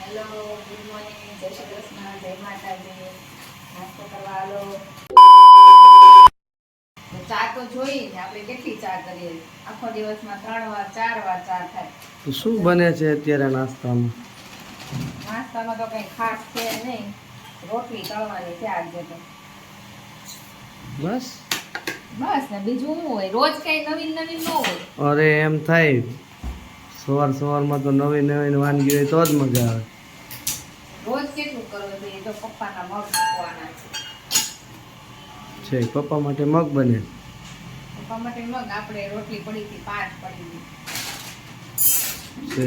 Hello, good morning, જય શ્રી કૃષ્ણ, જય માતાજી. નાસ્તો કરવા હાલો. ચા તો જોઈ ને આપણે કેટલી ચા કરીએ, આખો દિવસમાં 3 વાર 4 વાર ચા થાય. તો શું બને છે અત્યારે નાસ્તામાં? નાસ્તામાં તો કઈ ખાસ છે નહીં, રોટલી તળવાની છે આજે તો. બસ ને બીજું શું હોય? રોજ કઈ નવીન ન હોય. અરે એમ થાય, સવારમાં તો નવી વાનગી હોય તો જ મજા આવે. રોજ કેટલું કરવું જોઈએ? તો પપ્પાના મગ મૂકવાના છે પપ્પા માટે મગ બને. પપ્પા માટે મગ, આપણે રોટલી પડી હતી 5 પડી છે.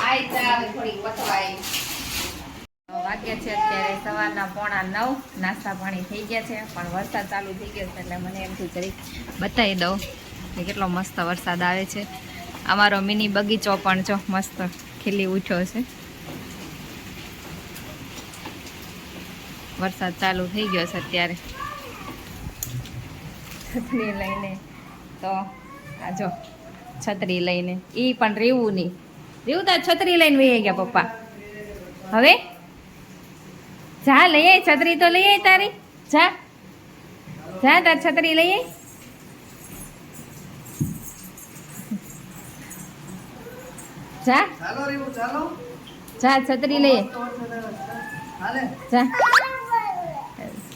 આઈ ચા થોડી વટવાઈ. વાગ્યા છે અત્યારે સવારના 8:45. નાસ્તા પાણી થઈ ગયા છે, પણ વરસાદ ચાલુ થઈ ગયો છે એટલે મને એમથી જરીક બતાવી દઉં કે કેટલો મસ્ત વરસાદ આવે છે. અમારો મિની બગીચો પણ જો મસ્ત ખીલી ઉઠ્યો છે. વરસાદ ચાલુ થઈ ગયો છે અત્યારે. છત્રી લઈને તો આ જો છત્રી લઈને ઈ પણ રેવું નહીં. રેવું તાર છત્રી લઈને વહી ગયા પપ્પા. હવે જા લઈ આય છત્રી, તો લઈ આય તારી. જા તાર છત્રી લઈ આય. જા છત્રી લઈ આય. જા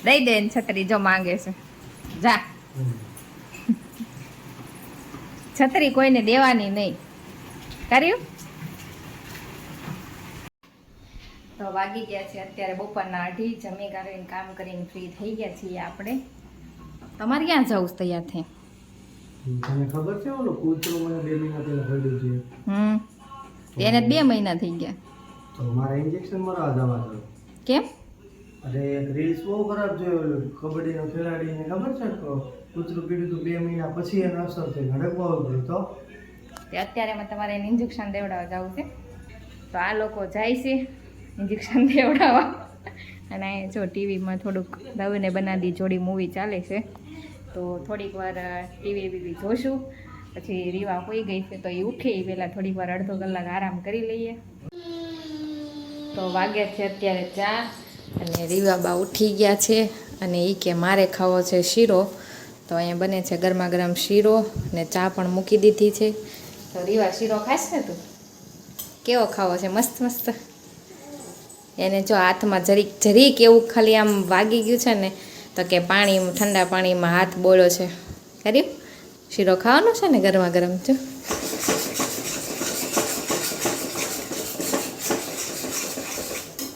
દઈ દે છત્રી, જો માંગે છે. જા છત્રી કોઈને દેવાની નહીં. કર્યું? તો વાગી ગયા છે અત્યારે બપોરના 2:30. જમી કરીને કામ કરીને ફ્રી થઈ ગયા છીએ આપણે. તમારે ક્યાં જવું તૈયાર થઈ? તને ખબર છે ઓલો કૂતરો મને 2 મહિના પહેલા હરડ્યું છે? એને 2 મહિના થઈ ગયા. તો મારે ઇન્જેક્શન મરાવા જવા છે. કેમ? અરે એક રીલ્સ બહુ ખરાબ જોયો, કબડ્ડીનો ખેલાડીને ખબર છે કૂતરું પીડ્યું હતું 2 મહિના પછી એને અસર થઈ, હડકવા ગયું તો અત્યારે તમારે એને ઇન્જેક્શન દેવડાવવા જવું છે. તો આ લોકો જાય છે ઇન્જેક્શન દેવડાવવા. અને જો ટીવીમાં થોડુંક દવીને બનાદી જોડી મૂવી ચાલે છે, તો થોડીક વાર ટીવી જોશું. પછી રીવા હોઈ ગઈ છે તો એ ઉઠે પહેલાં થોડીક વાર અડધો કલાક આરામ કરી લઈએ. તો વાગ્યા છે અત્યારે 4 અને રીવાબા ઉઠી ગયા છે અને એ કે મારે ખાવો છે શીરો. તો અહીંયા બને છે ગરમા ગરમ શીરો ને ચા પણ મૂકી દીધી છે. તો રીવા શીરો ખાશ ને તું? કેવો ખાવો છે? મસ્ત મસ્ત. એને જો હાથમાં જરીક એવું ખાલી આમ વાગી ગયું છે ને તો કે ઠંડા પાણીમાં હાથ બોળ્યો છે. કર્યું? શીરો ખાવાનો છે ને ગરમા ગરમ? જો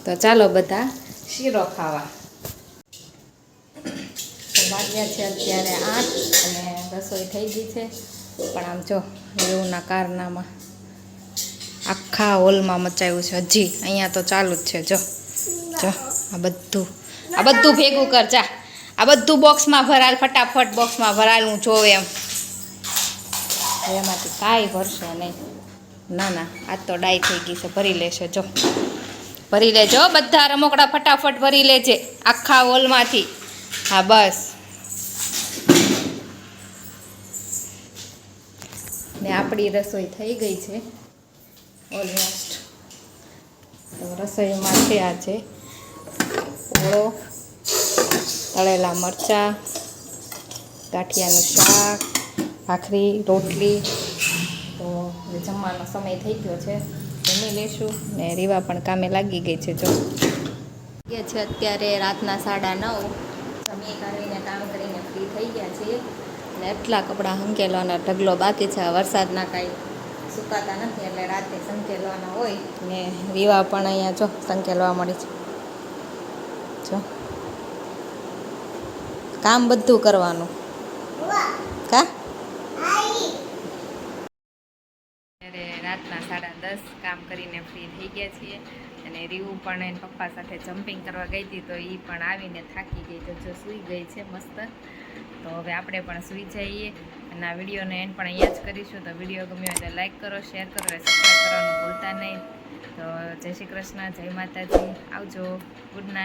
તો ચાલો બધા શીરો ખાવા. તો વાગ્યા છે અત્યારે 8 અને રસોઈ થઈ ગઈ છે. પણ આમ જો રેવના કારનામાં આખા હોલમાં મચાવ્યું છે. હજી અહીંયા તો ચાલુ જ છે. જો આ બધું ભેગું કર. જા આ બધું બોક્સમાં ભરાલ, ફટાફટ બોક્સમાં ભરાલ. હું જોઉં એમાંથી કાંઈ ભરશે નહીં. ના આજ તો ડાય થઈ ગઈ છે, ભરી લેશે. જો ભરી લેજો બધા રમકડા, ફટાફટ ભરી લેજે આખા હોલમાંથી. હા બસ. ને આપણી રસોઈ થઈ ગઈ છે ઓલમોસ્ટ. તો રસોઈમાં છે આજે ઓળો, તળેલા મરચાં, ગાંઠિયાનું શાક, ભાખરી, રોટલી. તો જમવાનો સમય થઈ ગયો છે, જમી લેશું. ને રીવા પણ કામે લાગી ગઈ છે. જો છે અત્યારે રાતના 9:30. જમી કરીને કામ કરીને ફ્રી થઈ ગયા છીએ. અને એટલા કપડાં સંકેલવાના ઢગલો બાકી છે. વરસાદના કાંઈ સુકાતા નથી એટલે રાતે સંકેલવાના હોય. ને રીવા પણ અહીંયા જો સંકેલવા મળી છે. જો કામ બધું કરવાનું. કા રાતના 10:30 કામ કરીને ફ્રી થઈ ગયા છીએ. અને રીવું પણ એને પપ્પા સાથે જમ્પિંગ કરવા ગઈ હતી તો એ પણ આવીને થાકી ગઈ, તો જો સૂઈ ગઈ છે મસ્ત. તો હવે આપણે પણ સૂઈ જઈએ. અને આ વિડીયોને એન્ડ પણ અહીંયા જ કરીશું. તો વિડીયો ગમ્યો હોય તો લાઈક કરો, શેર કરો અને સબસ્ક્રાઈબ કરવાનું ભૂલતા નહીં. તો જય શ્રી કૃષ્ણ, જય માતાજી, આવજો, ગુડ નાઇટ.